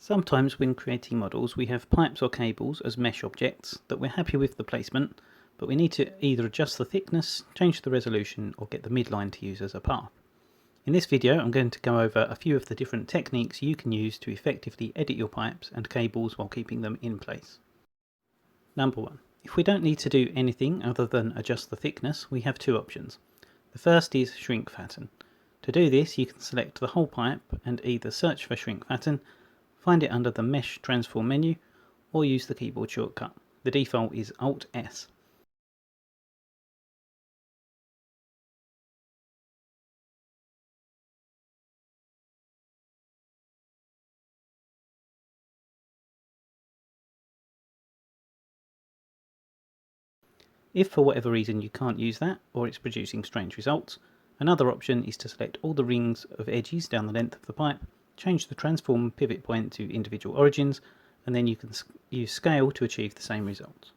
Sometimes when creating models we have pipes or cables as mesh objects that we're happy with the placement, but we need to either adjust the thickness, change the resolution, or get the midline to use as a path. In this video I'm going to go over a few of the different techniques you can use to effectively edit your pipes and cables while keeping them in place. Number 1. If we don't need to do anything other than adjust the thickness, we have two options. The first is shrink fatten. To do this you can select the whole pipe and either search for shrink fatten, find it under the Mesh Transform menu, or use the keyboard shortcut. The default is Alt-S. If for whatever reason you can't use that, or it's producing strange results, another option is to select all the rings of edges down the length of the pipe, change the transform pivot point to individual origins, and then you can use scale to achieve the same results.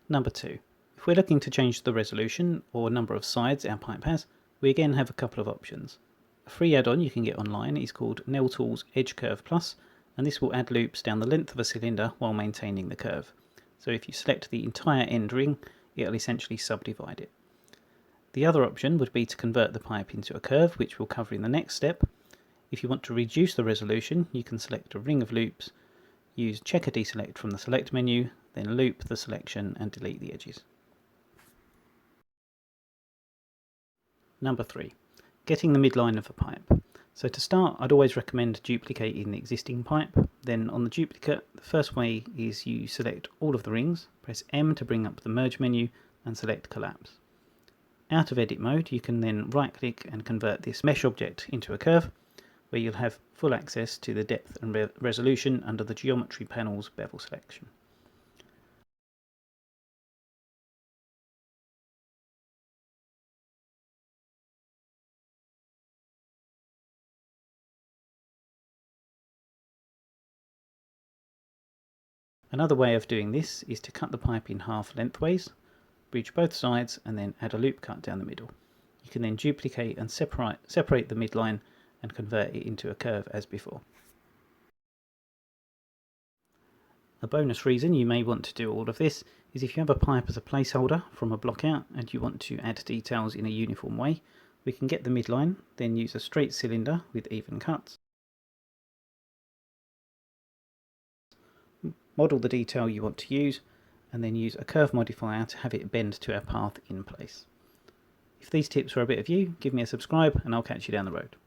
Number 2. If we're looking to change the resolution or number of sides our pipe has, we again have a couple of options. A free add-on you can get online is called Tools Edge Curve Plus, and this will add loops down the length of a cylinder while maintaining the curve. So if you select the entire end ring, it'll essentially subdivide it. The other option would be to convert the pipe into a curve, which we'll cover in the next step. If you want to reduce the resolution, you can select a ring of loops, use Checker Deselect from the Select menu, then loop the selection and delete the edges. Number 3. Getting the midline of a pipe. So to start, I'd always recommend duplicating the existing pipe. Then on the duplicate, the first way is you select all of the rings, press M to bring up the merge menu and select collapse. Out of edit mode, you can then right click and convert this mesh object into a curve, where you'll have full access to the depth and resolution under the geometry panel's bevel selection. Another way of doing this is to cut the pipe in half lengthways, bridge both sides, and then add a loop cut down the middle. You can then duplicate and separate the midline and convert it into a curve as before. A bonus reason you may want to do all of this is if you have a pipe as a placeholder from a block out and you want to add details in a uniform way, we can get the midline, then use a straight cylinder with even cuts, model the detail you want to use, and then use a curve modifier to have it bend to our path in place. If these tips were a bit of you, give me a subscribe and I'll catch you down the road.